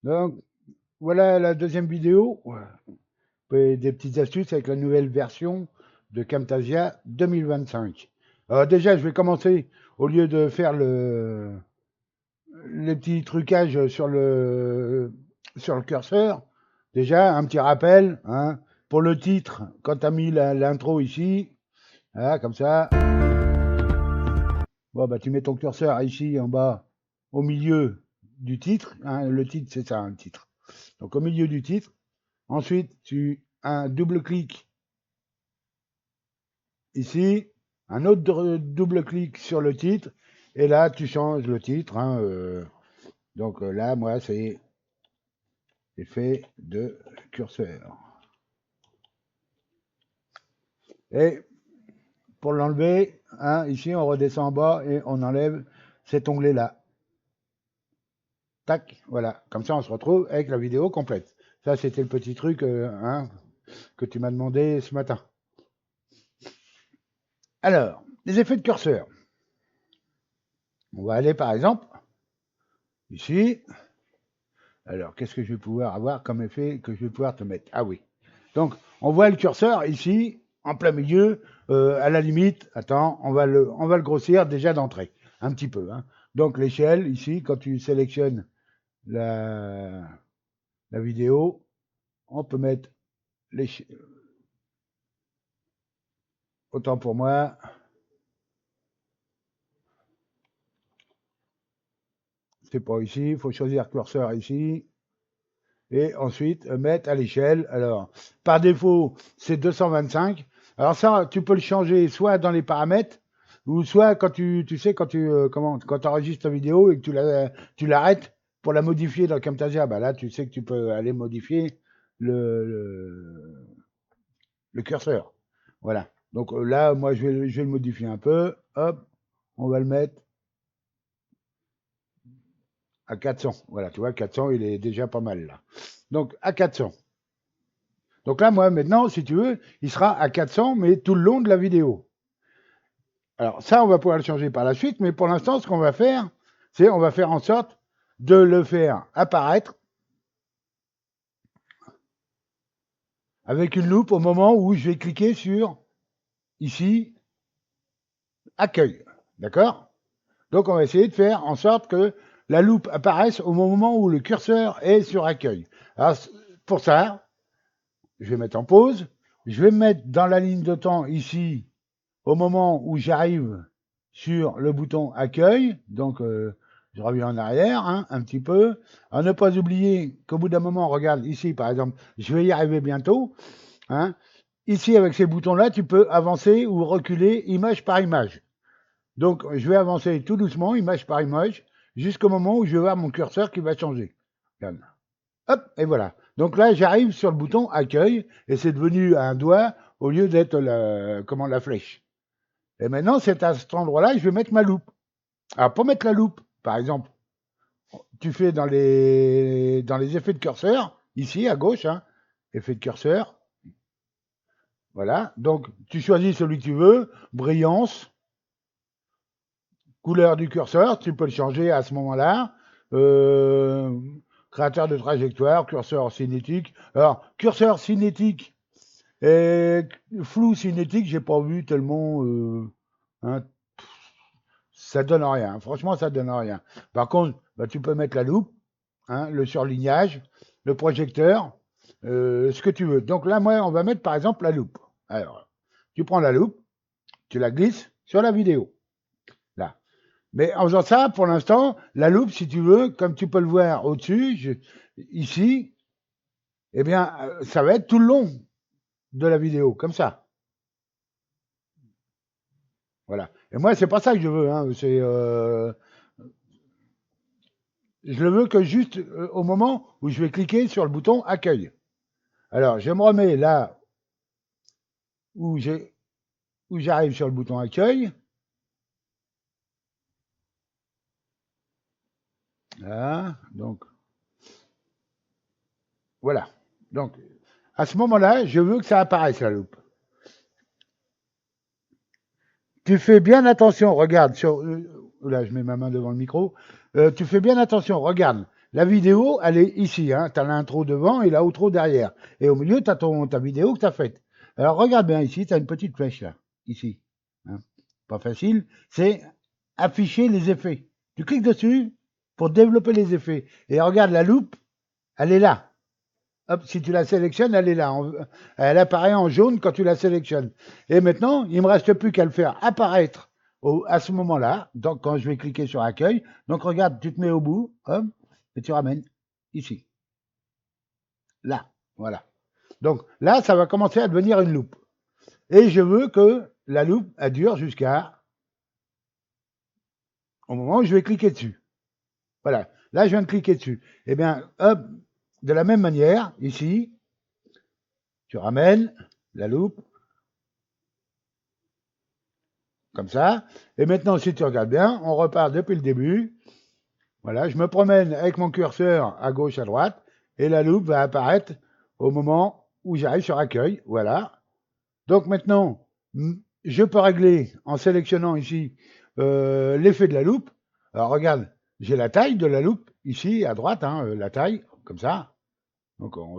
Donc, voilà la deuxième vidéo. Et des petites astuces avec la nouvelle version de Camtasia 2025. Alors déjà, je vais commencer, au lieu de faire les petits trucages sur le curseur, déjà un petit rappel, hein, pour le titre, quand tu as mis l'intro ici, voilà, comme ça, bon, bah, tu mets ton curseur ici en bas, au milieu du titre, hein, le titre c'est ça, un titre. Donc au milieu du titre, ensuite tu un double clic ici, un autre double clic sur le titre, et là tu changes le titre, hein, donc là moi c'est effet de curseur. Et pour l'enlever, hein, ici on redescend en bas et on enlève cet onglet là. Tac, voilà. Comme ça on se retrouve avec la vidéo complète. Ça c'était le petit truc, hein, que tu m'as demandé ce matin. Alors, les effets de curseur. On va aller par exemple ici. Alors, qu'est-ce que je vais pouvoir avoir comme effet que je vais pouvoir te mettre? Ah oui. Donc, on voit le curseur ici, en plein milieu, à la limite. Attends, on va le grossir déjà d'entrée, un petit peu, hein. Donc, l'échelle, ici, quand tu sélectionnes la, la vidéo, on peut mettre l'échelle. Autant pour moi. C'est pas ici, il faut choisir curseur ici. Et ensuite, mettre à l'échelle. Alors, par défaut, c'est 225. Alors ça, tu peux le changer soit dans les paramètres, ou soit quand tu sais, quand tu enregistres ta vidéo et que tu l'arrêtes pour la modifier dans Camtasia, bah là, tu sais que tu peux aller modifier le, le, le curseur. Voilà. Donc là, moi, je vais le modifier un peu. Hop, on va le mettre à 400. Voilà, tu vois, 400, il est déjà pas mal là. Donc à 400. Donc là, moi, maintenant, si tu veux, il sera à 400, mais tout le long de la vidéo. Alors ça, on va pouvoir le changer par la suite, mais pour l'instant, ce qu'on va faire, c'est on va faire en sorte de le faire apparaître avec une loupe au moment où je vais cliquer sur, ici, accueil. D'accord? Donc on va essayer de faire en sorte que la loupe apparaisse au moment où le curseur est sur accueil. Alors pour ça, je vais mettre en pause, je vais me mettre dans la ligne de temps ici, au moment où j'arrive sur le bouton accueil, donc je reviens en arrière, hein, un petit peu. À ne pas oublier qu'au bout d'un moment, regarde ici par exemple, je vais y arriver bientôt, hein. Ici avec ces boutons-là, tu peux avancer ou reculer image par image. Donc je vais avancer tout doucement, image par image, jusqu'au moment où je vais voir mon curseur qui va changer. Regarde. Hop, et voilà. Donc là, j'arrive sur le bouton accueil et c'est devenu un doigt au lieu d'être la flèche. Et maintenant, c'est à cet endroit-là, je vais mettre ma loupe. Alors, pour mettre la loupe, par exemple, tu fais dans les effets de curseur, ici à gauche, hein, effet de curseur. Voilà. Donc, tu choisis celui que tu veux, brillance, couleur du curseur, tu peux le changer à ce moment-là. Euh, créateur de trajectoire, curseur cinétique. Alors, curseur cinétique et flou cinétique, j'ai pas vu tellement. Hein, ça donne rien. Franchement, ça donne rien. Par contre, bah, tu peux mettre la loupe, hein, le surlignage, le projecteur, ce que tu veux. Donc là, moi, on va mettre par exemple la loupe. Alors, tu prends la loupe, tu la glisses sur la vidéo. Là. Mais en faisant ça, pour l'instant, la loupe, si tu veux, comme tu peux le voir au-dessus, ici, eh bien, ça va être tout le long de la vidéo, comme ça. Voilà. Et moi, c'est pas ça que je veux. Hein. Je le veux que juste au moment où je vais cliquer sur le bouton accueil. Alors, je me remets là où j'arrive sur le bouton accueil. Là, donc, voilà. Donc, à ce moment-là, je veux que ça apparaisse la loupe. Tu fais bien attention, regarde, là je mets ma main devant le micro, tu fais bien attention, regarde, la vidéo, elle est ici. Hein. Tu as l'intro devant et l'outro derrière. Et au milieu, tu as ta vidéo que tu as faite. Alors, regarde bien ici, tu as une petite flèche là. Ici. Hein. Pas facile. C'est afficher les effets. Tu cliques dessus pour développer les effets. Et regarde, la loupe, elle est là. Hop, si tu la sélectionnes, elle est là. Elle apparaît en jaune quand tu la sélectionnes. Et maintenant, il ne me reste plus qu'à le faire apparaître à ce moment-là, donc quand je vais cliquer sur accueil. Donc regarde, tu te mets au bout, hop, et tu ramènes ici. Là, voilà. Donc là, ça va commencer à devenir une loupe. Et je veux que la loupe, elle dure jusqu'à au moment où je vais cliquer dessus. Voilà. Là, je viens de cliquer dessus. Eh bien, hop, de la même manière, ici, tu ramènes la loupe, comme ça. Et maintenant, si tu regardes bien, on repart depuis le début. Voilà, je me promène avec mon curseur à gauche, à droite, et la loupe va apparaître au moment où j'arrive sur accueil. Voilà. Donc maintenant, je peux régler en sélectionnant ici l'effet de la loupe. Alors regarde, j'ai la taille de la loupe ici à droite, hein, la taille, comme ça. Donc on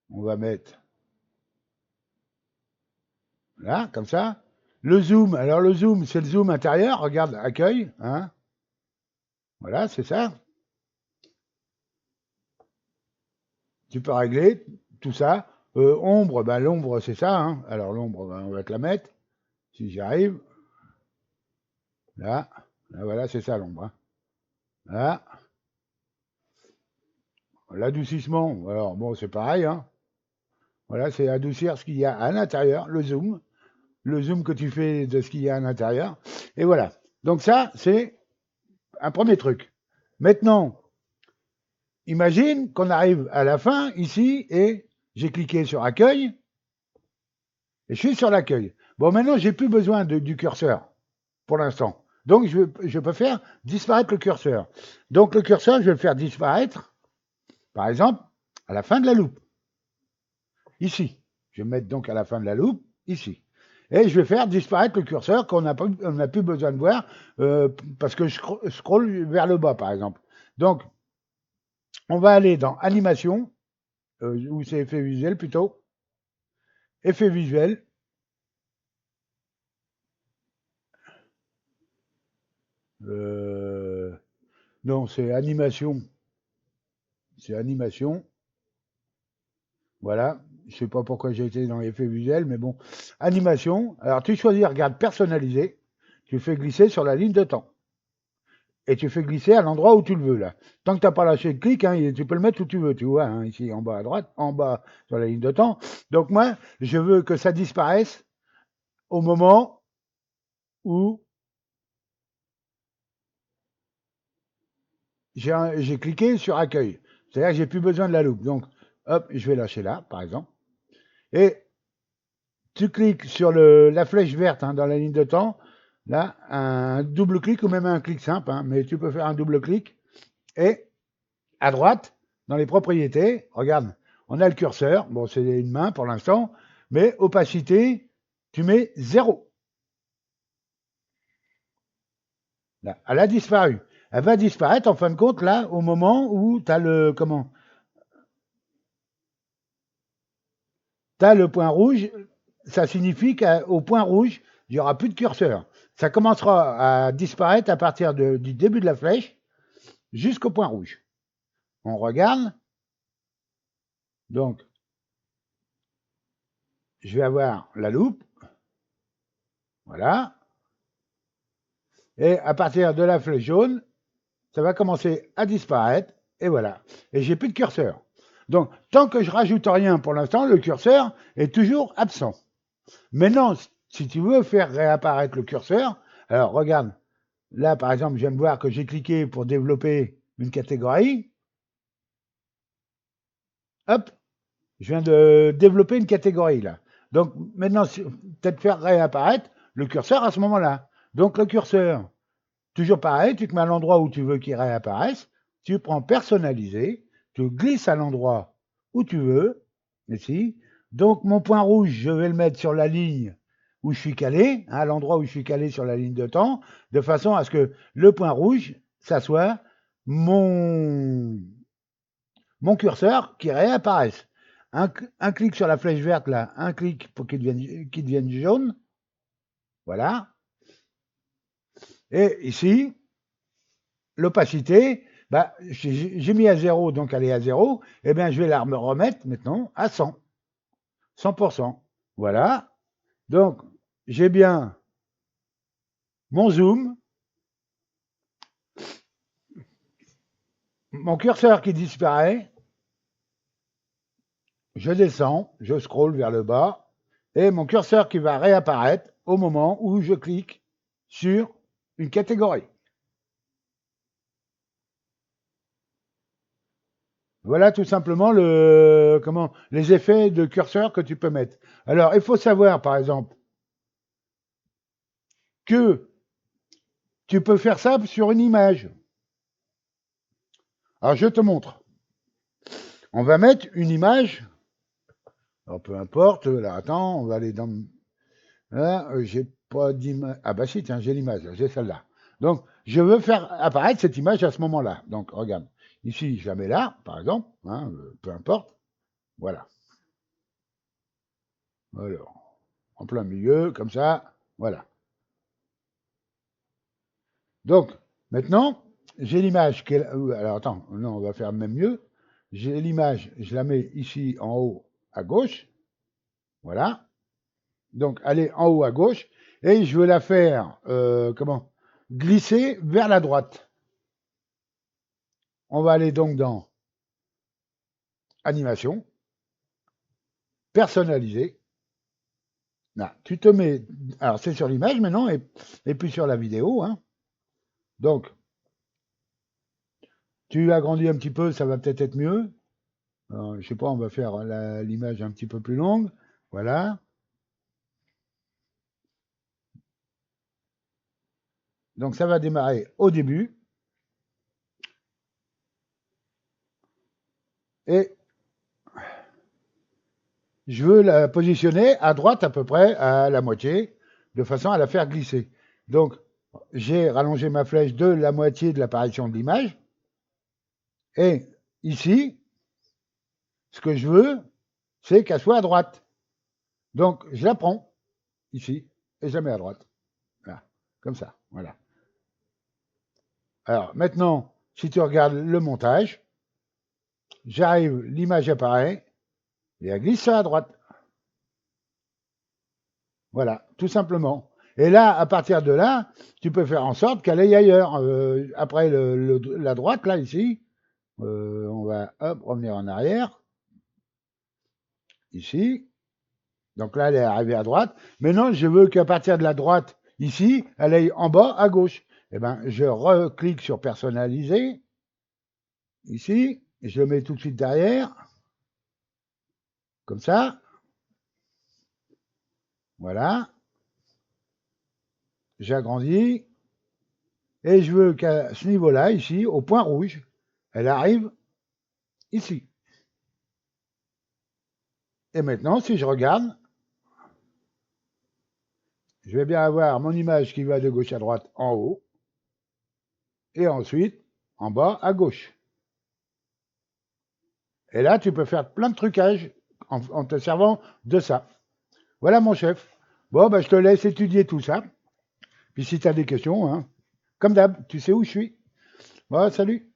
va mettre là, comme ça. Le zoom, alors le zoom, c'est le zoom intérieur. Regarde, accueil, hein. Voilà, c'est ça. Tu peux régler tout ça. Ombre, ben, l'ombre, c'est ça. Hein. Alors l'ombre, ben, on va te la mettre. Si j'y arrive. Là. Là, voilà, c'est ça l'ombre. Hein. Là. L'adoucissement, alors bon, c'est pareil. Hein. Voilà, c'est adoucir ce qu'il y a à l'intérieur, le zoom. Le zoom que tu fais de ce qu'il y a à l'intérieur. Et voilà. Donc ça, c'est un premier truc. Maintenant, imagine qu'on arrive à la fin ici et j'ai cliqué sur accueil et je suis sur l'accueil. Bon, maintenant, j'ai plus besoin du curseur pour l'instant. Donc, je peux faire disparaître le curseur. Donc, le curseur, je vais le faire disparaître, par exemple, à la fin de la loupe. Ici. Je vais mettre donc à la fin de la loupe, ici. Et je vais faire disparaître le curseur qu'on n'a plus besoin de voir parce que je scrolle vers le bas, par exemple. Donc, on va aller dans animation, ou c'est effet visuel plutôt. Effet visuel. Non, c'est animation. C'est animation. Voilà. Je sais pas pourquoi j'ai été dans l'effet visuel, mais bon. Animation. Alors, tu choisis, regarde, personnaliser. Tu fais glisser sur la ligne de temps. Et tu fais glisser à l'endroit où tu le veux, là. Tant que tu n'as pas lâché le clic, hein, tu peux le mettre où tu veux, tu vois, hein, ici en bas à droite, en bas sur la ligne de temps. Donc moi, je veux que ça disparaisse au moment où j'ai cliqué sur accueil. C'est-à-dire que j'ai plus besoin de la loupe. Donc, hop, je vais lâcher là, par exemple. Et tu cliques sur la flèche verte hein, dans la ligne de temps. Là, un double clic ou même un clic simple, hein, mais tu peux faire un double clic. Et à droite, dans les propriétés, regarde, on a le curseur. Bon, c'est une main pour l'instant, mais opacité, tu mets 0. Là, elle a disparu. Elle va disparaître en fin de compte là au moment où tu as le T'as le point rouge, ça signifie qu'au point rouge, il n'y aura plus de curseur. Ça commencera à disparaître à partir du début de la flèche jusqu'au point rouge. On regarde. Donc, je vais avoir la loupe. Voilà. Et à partir de la flèche jaune, ça va commencer à disparaître. Et voilà. Et j'ai plus de curseur. Donc, tant que je rajoute rien pour l'instant, le curseur est toujours absent. Maintenant, si tu veux faire réapparaître le curseur, alors regarde, là par exemple, je viens de voir que j'ai cliqué pour développer une catégorie. Hop, je viens de développer une catégorie là. Donc maintenant, peut-être faire réapparaître le curseur à ce moment-là. Donc le curseur, toujours pareil, tu te mets à l'endroit où tu veux qu'il réapparaisse, tu prends personnaliser, tu glisses à l'endroit où tu veux, ici. Donc mon point rouge, je vais le mettre sur la ligne où je suis calé, à l'endroit où je suis calé sur la ligne de temps, de façon à ce que le point rouge, ça soit mon curseur qui réapparaisse. Un clic sur la flèche verte là, un clic pour qu'il devienne jaune. Voilà. Et ici, l'opacité, bah, j'ai mis à 0, donc elle est à 0. Eh bien, je vais la remettre maintenant à 100. 100%. Voilà. Donc, j'ai bien mon zoom, mon curseur qui disparaît, je descends, je scrolle vers le bas, et mon curseur qui va réapparaître au moment où je clique sur une catégorie. Voilà tout simplement les effets de curseur que tu peux mettre. Alors, il faut savoir, par exemple, que tu peux faire ça sur une image. Alors, je te montre. On va mettre une image. Alors, peu importe. Là, attends, on va aller dans... Là, j'ai pas d'image. Ah bah si, tiens, j'ai l'image. J'ai celle-là. Donc, je veux faire apparaître cette image à ce moment-là. Donc, regarde. Ici, je la mets là, par exemple. Hein, peu importe. Voilà. Alors, en plein milieu, comme ça. Voilà. Donc, maintenant, j'ai l'image. Alors, attends, non, on va faire même mieux. J'ai l'image, je la mets ici en haut à gauche. Voilà. Donc, elle est en haut à gauche. Et je veux la faire, glisser vers la droite. On va aller donc dans Animation, Personnaliser. Là, tu te mets. Alors, c'est sur l'image maintenant et puis sur la vidéo. Hein. Donc, tu agrandis un petit peu, ça va peut-être être mieux. Alors, je sais pas, on va faire l'image un petit peu plus longue. Voilà. Donc ça va démarrer au début. Et je veux la positionner à droite à peu près à la moitié, de façon à la faire glisser. Donc j'ai rallongé ma flèche de la moitié de l'apparition de l'image. Et ici, ce que je veux, c'est qu'elle soit à droite. Donc je la prends ici et je la mets à droite. Voilà, comme ça. Voilà. Alors maintenant, si tu regardes le montage, j'arrive, l'image apparaît et elle glisse à droite. Voilà, tout simplement. Et là, à partir de là, tu peux faire en sorte qu'elle aille ailleurs. Après la droite, là, ici, on va revenir en arrière. Ici. Donc là, elle est arrivée à droite. Maintenant, je veux qu'à partir de la droite, ici, elle aille en bas à gauche. Eh bien, je reclique sur personnaliser. Ici. Et je le mets tout de suite derrière. Comme ça. Voilà. J'agrandis. Et je veux qu'à ce niveau-là, ici, au point rouge, elle arrive ici. Et maintenant, si je regarde, je vais bien avoir mon image qui va de gauche à droite en haut, et ensuite en bas à gauche. Et là, tu peux faire plein de trucages en te servant de ça. Voilà mon chef. Bon, ben, je te laisse étudier tout ça. Puis si tu as des questions, hein, comme d'hab, tu sais où je suis. Bon, salut.